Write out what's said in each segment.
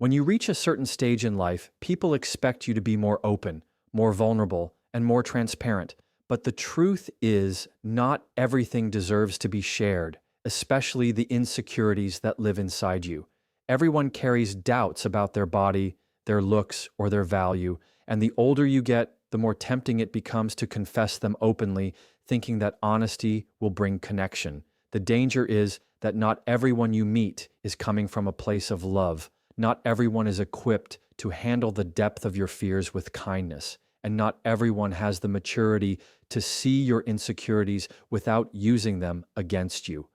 When you reach a certain stage in life, people expect you to be more open, more vulnerable, and more transparent. But the truth is, not everything deserves to be shared, especially the insecurities that live inside you. Everyone carries doubts about their body, their looks, or their value, and the older you get, the more tempting it becomes to confess them openly, thinking that honesty will bring connection. The danger is that not everyone you meet is coming from a place of love. Not everyone is equipped to handle the depth of your fears with kindness, and not everyone has the maturity to see your insecurities without using them against you.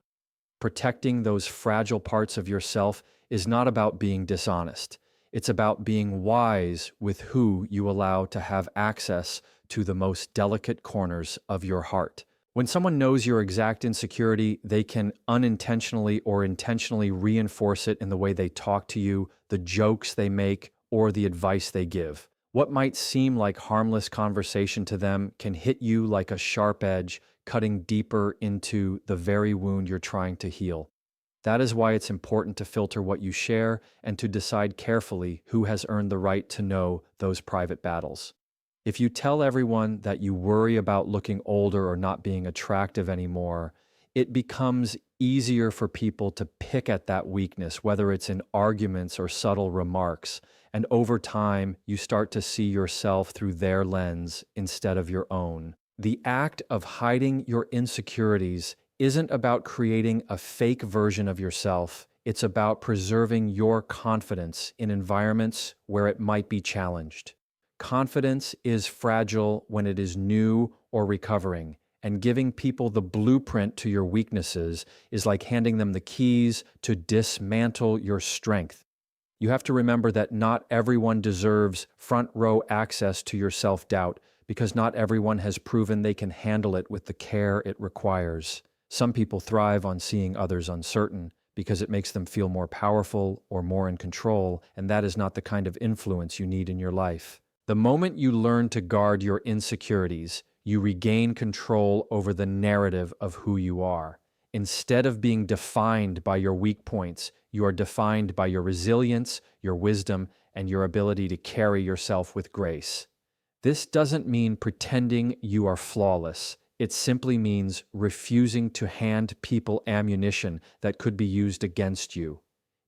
Protecting those fragile parts of yourself is not about being dishonest. It's about being wise with who you allow to have access to the most delicate corners of your heart. When someone knows your exact insecurity, they can unintentionally or intentionally reinforce it in the way they talk to you, the jokes they make, or the advice they give. What might seem like harmless conversation to them can hit you like a sharp edge, cutting deeper into the very wound you're trying to heal. That is why it's important to filter what you share and to decide carefully who has earned the right to know those private battles. If you tell everyone that you worry about looking older or not being attractive anymore, it becomes easier for people to pick at that weakness, whether it's in arguments or subtle remarks. And over time, you start to see yourself through their lens instead of your own. The act of hiding your insecurities isn't about creating a fake version of yourself. It's about preserving your confidence in environments where it might be challenged. Confidence is fragile when it is new or recovering, and giving people the blueprint to your weaknesses is like handing them the keys to dismantle your strength. You have to remember that not everyone deserves front row access to your self-doubt, because not everyone has proven they can handle it with the care it requires. Some people thrive on seeing others uncertain because it makes them feel more powerful or more in control, and that is not the kind of influence you need in your life. The moment you learn to guard your insecurities, you regain control over the narrative of who you are. Instead of being defined by your weak points, you are defined by your resilience, your wisdom, and your ability to carry yourself with grace. This doesn't mean pretending you are flawless. It simply means refusing to hand people ammunition that could be used against you.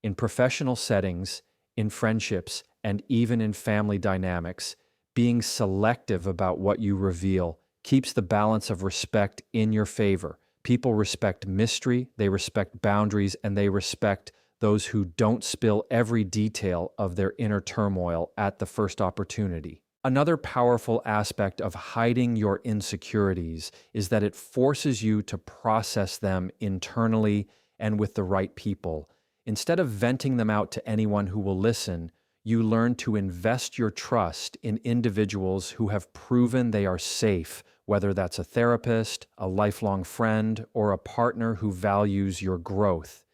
In professional settings, in friendships, and even in family dynamics, being selective about what you reveal keeps the balance of respect in your favor. People respect mystery, they respect boundaries, and they respect those who don't spill every detail of their inner turmoil at the first opportunity. Another powerful aspect of hiding your insecurities is that it forces you to process them internally and with the right people. Instead of venting them out to anyone who will listen, you learn to invest your trust in individuals who have proven they are safe, whether that's a therapist, a lifelong friend, or a partner who values your growth.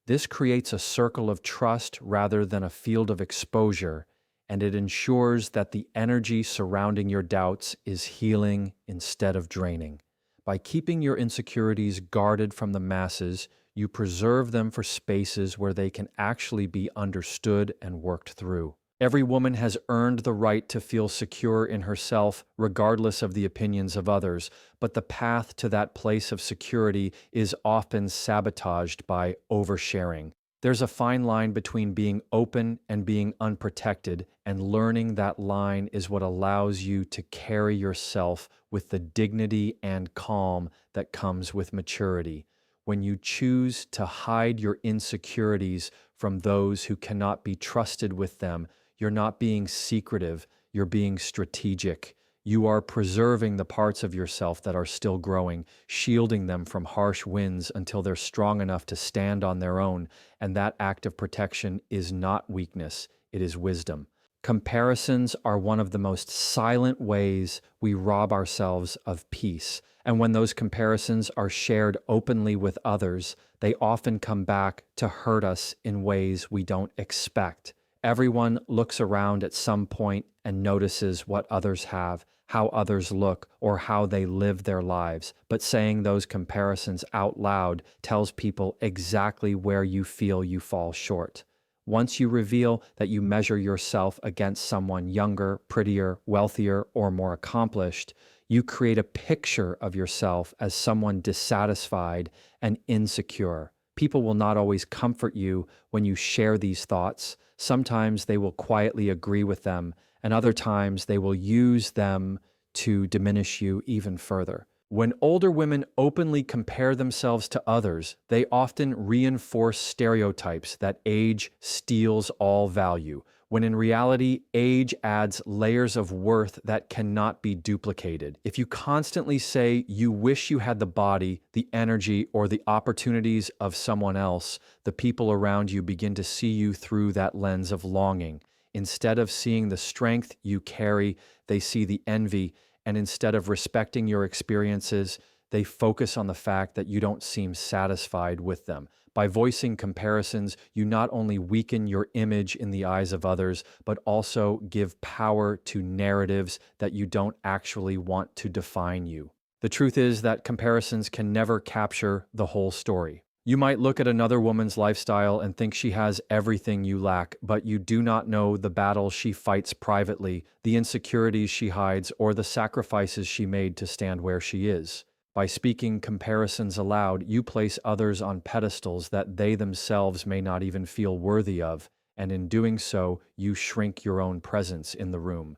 This creates a circle of trust rather than a field of exposure, and it ensures that the energy surrounding your doubts is healing instead of draining. By keeping your insecurities guarded from the masses, you preserve them for spaces where they can actually be understood and worked through. Every woman has earned the right to feel secure in herself, regardless of the opinions of others, but the path to that place of security is often sabotaged by oversharing. There's a fine line between being open and being unprotected, and learning that line is what allows you to carry yourself with the dignity and calm that comes with maturity. When you choose to hide your insecurities from those who cannot be trusted with them, you're not being secretive, you're being strategic. You are preserving the parts of yourself that are still growing, shielding them from harsh winds until they're strong enough to stand on their own, and that act of protection is not weakness, it is wisdom. Comparisons are one of the most silent ways we rob ourselves of peace, and when those comparisons are shared openly with others, they often come back to hurt us in ways we don't expect. Everyone looks around at some point and notices what others have, how others look, or how they live their lives. But saying those comparisons out loud tells people exactly where you feel you fall short. Once you reveal that you measure yourself against someone younger, prettier, wealthier, or more accomplished, you create a picture of yourself as someone dissatisfied and insecure. People will not always comfort you when you share these thoughts. Sometimes they will quietly agree with them, and other times they will use them to diminish you even further. When older women openly compare themselves to others, they often reinforce stereotypes that age steals all value, when in reality, age adds layers of worth that cannot be duplicated. If you constantly say you wish you had the body, the energy, or the opportunities of someone else, the people around you begin to see you through that lens of longing. Instead of seeing the strength you carry, they see the envy, and instead of respecting your experiences, they focus on the fact that you don't seem satisfied with them. By voicing comparisons, you not only weaken your image in the eyes of others, but also give power to narratives that you don't actually want to define you. The truth is that comparisons can never capture the whole story. You might look at another woman's lifestyle and think she has everything you lack, but you do not know the battles she fights privately, the insecurities she hides, or the sacrifices she made to stand where she is. By speaking comparisons aloud, you place others on pedestals that they themselves may not even feel worthy of, and in doing so, you shrink your own presence in the room.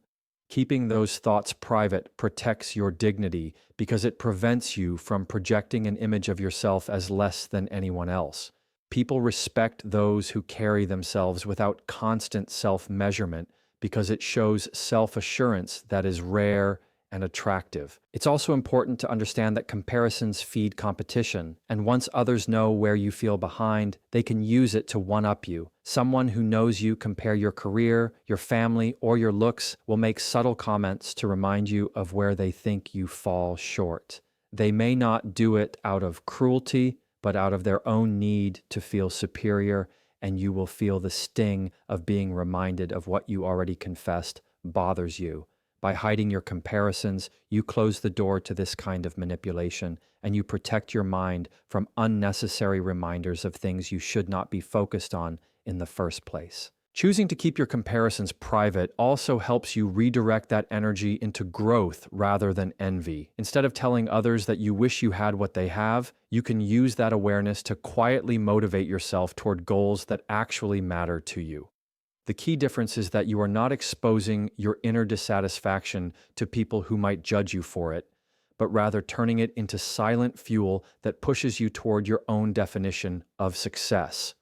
Keeping those thoughts private protects your dignity because it prevents you from projecting an image of yourself as less than anyone else. People respect those who carry themselves without constant self-measurement because it shows self-assurance that is rare and attractive. It's also important to understand that comparisons feed competition, and once others know where you feel behind, they can use it to one-up you. Someone who knows you compare your career, your family, or your looks will make subtle comments to remind you of where they think you fall short. They may not do it out of cruelty, but out of their own need to feel superior, and you will feel the sting of being reminded of what you already confessed bothers you. By hiding your comparisons, you close the door to this kind of manipulation, and you protect your mind from unnecessary reminders of things you should not be focused on in the first place. Choosing to keep your comparisons private also helps you redirect that energy into growth rather than envy. Instead of telling others that you wish you had what they have, you can use that awareness to quietly motivate yourself toward goals that actually matter to you. The key difference is that you are not exposing your inner dissatisfaction to people who might judge you for it, but rather turning it into silent fuel that pushes you toward your own definition of success.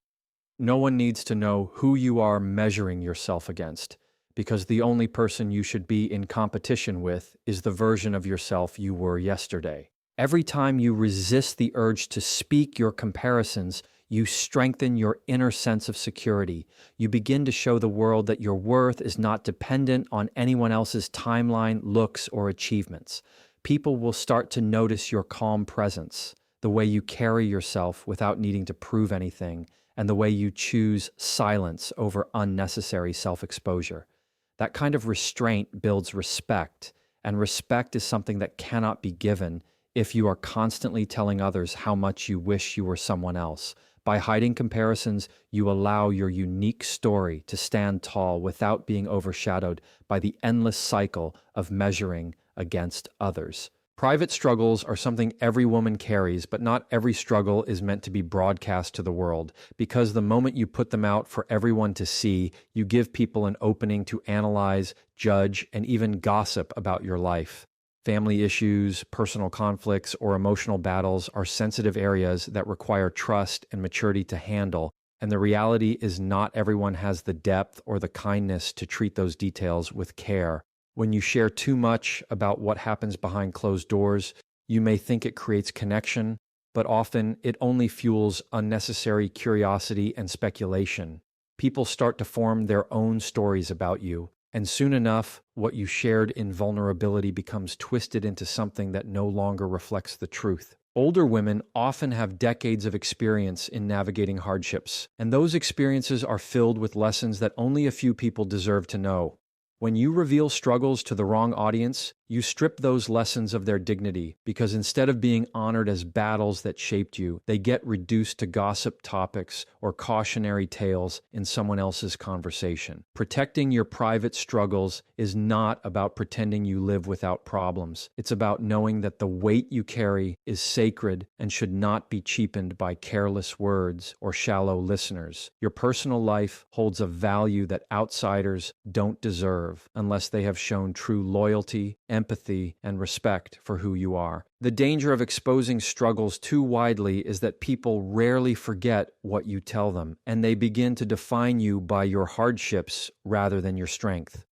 No one needs to know who you are measuring yourself against, because the only person you should be in competition with is the version of yourself you were yesterday. Every time you resist the urge to speak your comparisons, you strengthen your inner sense of security. You begin to show the world that your worth is not dependent on anyone else's timeline, looks, or achievements. People will start to notice your calm presence, the way you carry yourself without needing to prove anything, and the way you choose silence over unnecessary self-exposure. That kind of restraint builds respect, and respect is something that cannot be given if you are constantly telling others how much you wish you were someone else. By hiding comparisons, you allow your unique story to stand tall without being overshadowed by the endless cycle of measuring against others. Private struggles are something every woman carries, but not every struggle is meant to be broadcast to the world, because the moment you put them out for everyone to see, you give people an opening to analyze, judge, and even gossip about your life. Family issues, personal conflicts, or emotional battles are sensitive areas that require trust and maturity to handle, and the reality is not everyone has the depth or the kindness to treat those details with care. When you share too much about what happens behind closed doors, you may think it creates connection, but often it only fuels unnecessary curiosity and speculation. People start to form their own stories about you, and soon enough, what you shared in vulnerability becomes twisted into something that no longer reflects the truth. Older women often have decades of experience in navigating hardships, and those experiences are filled with lessons that only a few people deserve to know. When you reveal struggles to the wrong audience, You strip those lessons of their dignity because instead of being honored as battles that shaped you, they get reduced to gossip topics or cautionary tales in someone else's conversation. Protecting your private struggles is not about pretending you live without problems. It's about knowing that the weight you carry is sacred and should not be cheapened by careless words or shallow listeners. Your personal life holds a value that outsiders don't deserve unless they have shown true loyalty, empathy, and respect for who you are. The danger of exposing struggles too widely is that people rarely forget what you tell them, and they begin to define you by your hardships rather than your strength.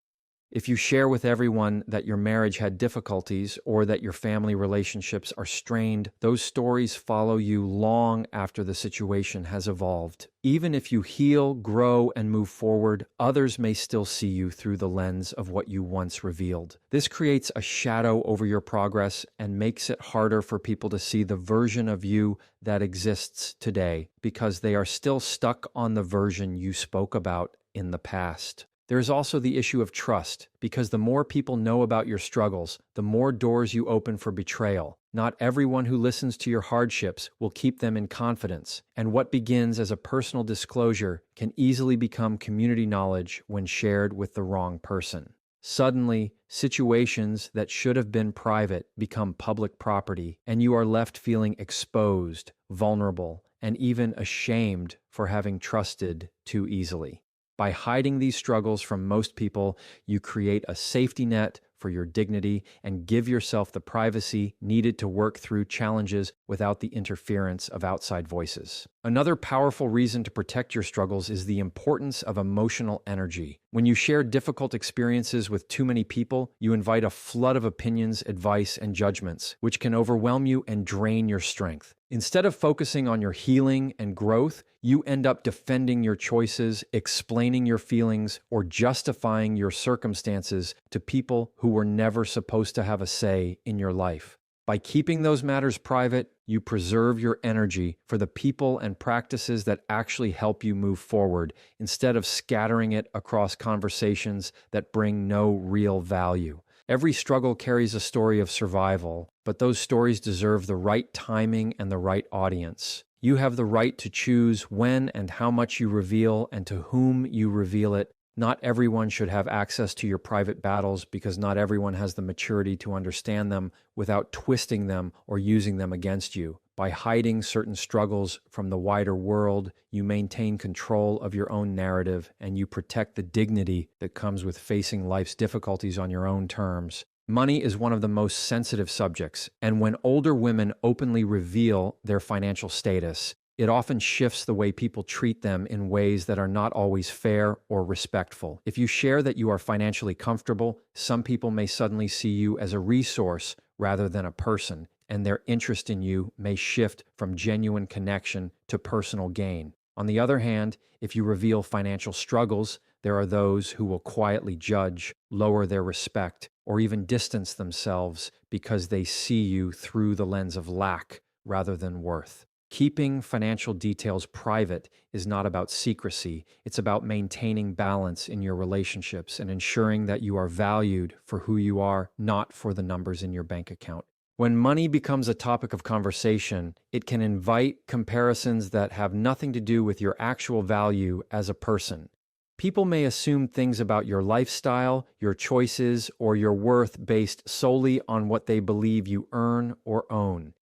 If you share with everyone that your marriage had difficulties or that your family relationships are strained, those stories follow you long after the situation has evolved. Even if you heal, grow, and move forward, others may still see you through the lens of what you once revealed. This creates a shadow over your progress and makes it harder for people to see the version of you that exists today because they are still stuck on the version you spoke about in the past. There is also the issue of trust, because the more people know about your struggles, the more doors you open for betrayal. Not everyone who listens to your hardships will keep them in confidence, and what begins as a personal disclosure can easily become community knowledge when shared with the wrong person. Suddenly, situations that should have been private become public property, and you are left feeling exposed, vulnerable, and even ashamed for having trusted too easily. By hiding these struggles from most people, you create a safety net for your dignity and give yourself the privacy needed to work through challenges without the interference of outside voices. Another powerful reason to protect your struggles is the importance of emotional energy. When you share difficult experiences with too many people, you invite a flood of opinions, advice, and judgments, which can overwhelm you and drain your strength. Instead of focusing on your healing and growth, you end up defending your choices, explaining your feelings, or justifying your circumstances to people who were never supposed to have a say in your life. By keeping those matters private, you preserve your energy for the people and practices that actually help you move forward, instead of scattering it across conversations that bring no real value. Every struggle carries a story of survival, but those stories deserve the right timing and the right audience. You have the right to choose when and how much you reveal and to whom you reveal it. Not everyone should have access to your private battles because not everyone has the maturity to understand them without twisting them or using them against you. By hiding certain struggles from the wider world, you maintain control of your own narrative and you protect the dignity that comes with facing life's difficulties on your own terms. Money is one of the most sensitive subjects, and when older women openly reveal their financial status, it often shifts the way people treat them in ways that are not always fair or respectful. If you share that you are financially comfortable, some people may suddenly see you as a resource rather than a person, and their interest in you may shift from genuine connection to personal gain. On the other hand, if you reveal financial struggles, there are those who will quietly judge, lower their respect, or even distance themselves because they see you through the lens of lack rather than worth. Keeping financial details private is not about secrecy. It's about maintaining balance in your relationships and ensuring that you are valued for who you are, not for the numbers in your bank account. When money becomes a topic of conversation, it can invite comparisons that have nothing to do with your actual value as a person. People may assume things about your lifestyle, your choices, or your worth based solely on what they believe you earn or own.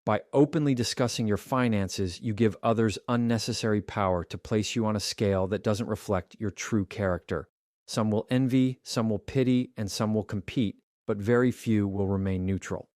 By openly discussing your finances, you give others unnecessary power to place you on a scale that doesn't reflect your true character. Some will envy, some will pity, and some will compete, but very few will remain neutral.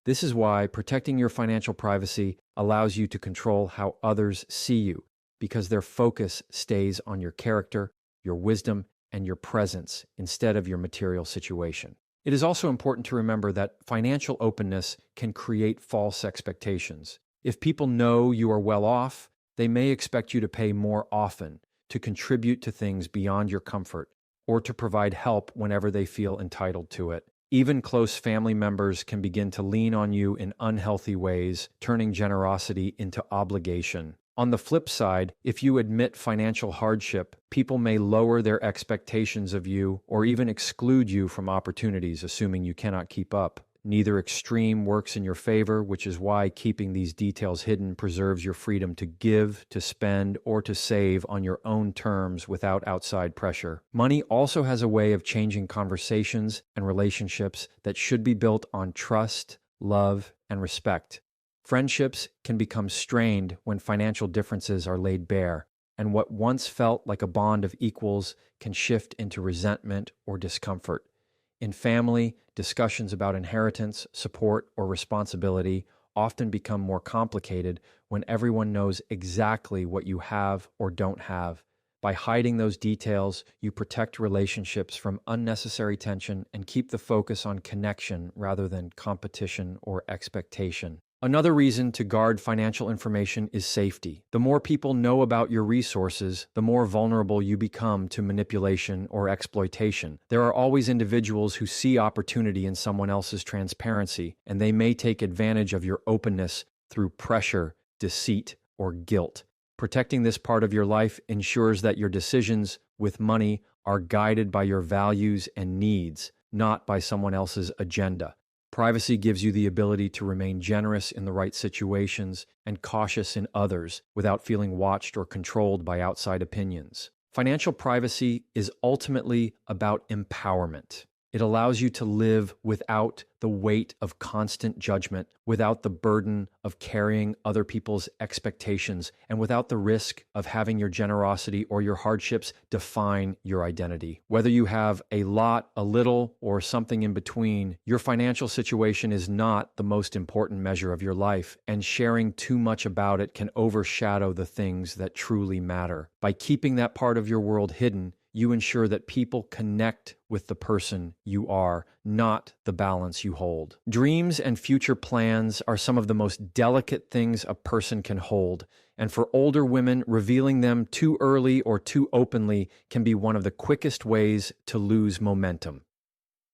This is why protecting your financial privacy allows you to control how others see you, because their focus stays on your character, your wisdom, and your presence instead of your material situation. It is also important to remember that financial openness can create false expectations. If people know you are well off, they may expect you to pay more often, to contribute to things beyond your comfort, or to provide help whenever they feel entitled to it. Even close family members can begin to lean on you in unhealthy ways, turning generosity into obligation. On the flip side, if you admit financial hardship, people may lower their expectations of you or even exclude you from opportunities, assuming you cannot keep up. Neither extreme works in your favor, which is why keeping these details hidden preserves your freedom to give, to spend, or to save on your own terms without outside pressure. Money also has a way of changing conversations and relationships that should be built on trust, love, and respect. Friendships can become strained when financial differences are laid bare, and what once felt like a bond of equals can shift into resentment or discomfort. In family, discussions about inheritance, support, or responsibility often become more complicated when everyone knows exactly what you have or don't have. By hiding those details, you protect relationships from unnecessary tension and keep the focus on connection rather than competition or expectation. Another reason to guard financial information is safety. The more people know about your resources, the more vulnerable you become to manipulation or exploitation. There are always individuals who see opportunity in someone else's transparency, and they may take advantage of your openness through pressure, deceit, or guilt. Protecting this part of your life ensures that your decisions with money are guided by your values and needs, not by someone else's agenda. Privacy gives you the ability to remain generous in the right situations and cautious in others without feeling watched or controlled by outside opinions. Financial privacy is ultimately about empowerment. It allows you to live without the weight of constant judgment, without the burden of carrying other people's expectations, and without the risk of having your generosity or your hardships define your identity. Whether you have a lot, a little, or something in between, your financial situation is not the most important measure of your life, and sharing too much about it can overshadow the things that truly matter. By keeping that part of your world hidden, you ensure that people connect with the person you are, not the balance you hold. Dreams and future plans are some of the most delicate things a person can hold, and for older women, revealing them too early or too openly can be one of the quickest ways to lose momentum.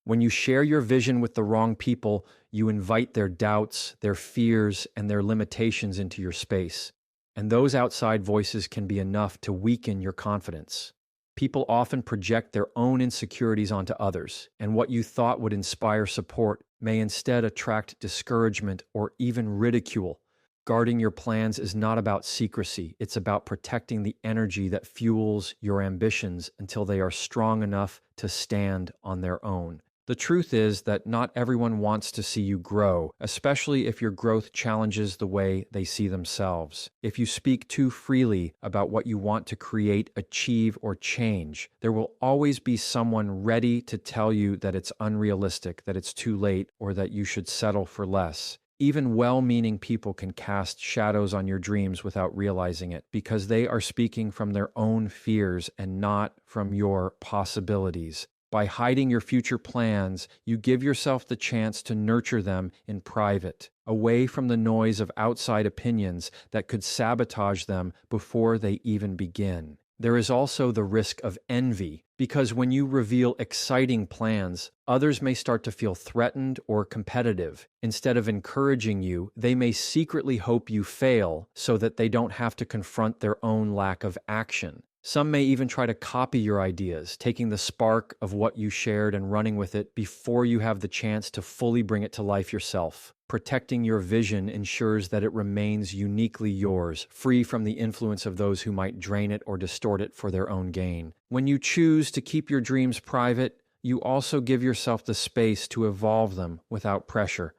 When you share your vision with the wrong people, you invite their doubts, their fears, and their limitations into your space, and those outside voices can be enough to weaken your confidence. People often project their own insecurities onto others, and what you thought would inspire support may instead attract discouragement or even ridicule. Guarding your plans is not about secrecy, it's about protecting the energy that fuels your ambitions until they are strong enough to stand on their own. The truth is that not everyone wants to see you grow, especially if your growth challenges the way they see themselves. If you speak too freely about what you want to create, achieve, or change, there will always be someone ready to tell you that it's unrealistic, that it's too late, or that you should settle for less. Even well-meaning people can cast shadows on your dreams without realizing it, because they are speaking from their own fears and not from your possibilities. By hiding your future plans, you give yourself the chance to nurture them in private, away from the noise of outside opinions that could sabotage them before they even begin. There is also the risk of envy, because when you reveal exciting plans, others may start to feel threatened or competitive. Instead of encouraging you, they may secretly hope you fail so that they don't have to confront their own lack of action. Some may even try to copy your ideas, taking the spark of what you shared and running with it before you have the chance to fully bring it to life yourself. Protecting your vision ensures that it remains uniquely yours, free from the influence of those who might drain it or distort it for their own gain. When you choose to keep your dreams private, you also give yourself the space to evolve them without pressure.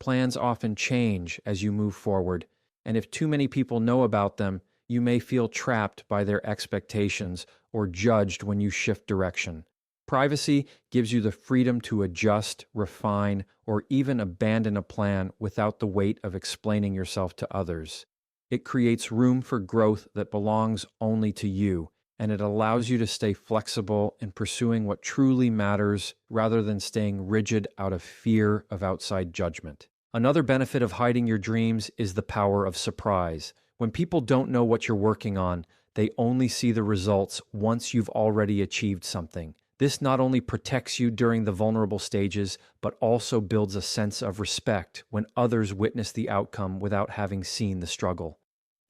Plans often change as you move forward, and if too many people know about them, you may feel trapped by their expectations or judged when you shift direction. Privacy gives you the freedom to adjust, refine, or even abandon a plan without the weight of explaining yourself to others. It creates room for growth that belongs only to you, and it allows you to stay flexible in pursuing what truly matters rather than staying rigid out of fear of outside judgment. Another benefit of hiding your dreams is the power of surprise. When people don't know what you're working on, they only see the results once you've already achieved something. This not only protects you during the vulnerable stages, but also builds a sense of respect when others witness the outcome without having seen the struggle.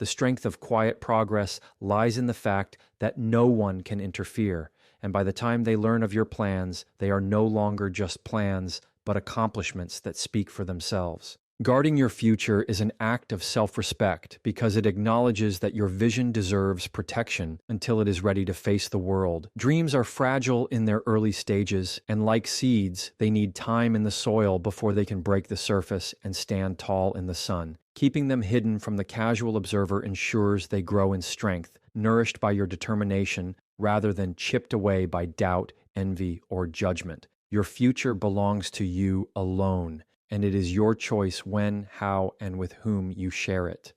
The strength of quiet progress lies in the fact that no one can interfere, and by the time they learn of your plans, they are no longer just plans, but accomplishments that speak for themselves. Guarding your future is an act of self-respect because it acknowledges that your vision deserves protection until it is ready to face the world. Dreams are fragile in their early stages, and like seeds, they need time in the soil before they can break the surface and stand tall in the sun. Keeping them hidden from the casual observer ensures they grow in strength, nourished by your determination rather than chipped away by doubt, envy, or judgment. Your future belongs to you alone, and it is your choice when, how, and with whom you share it.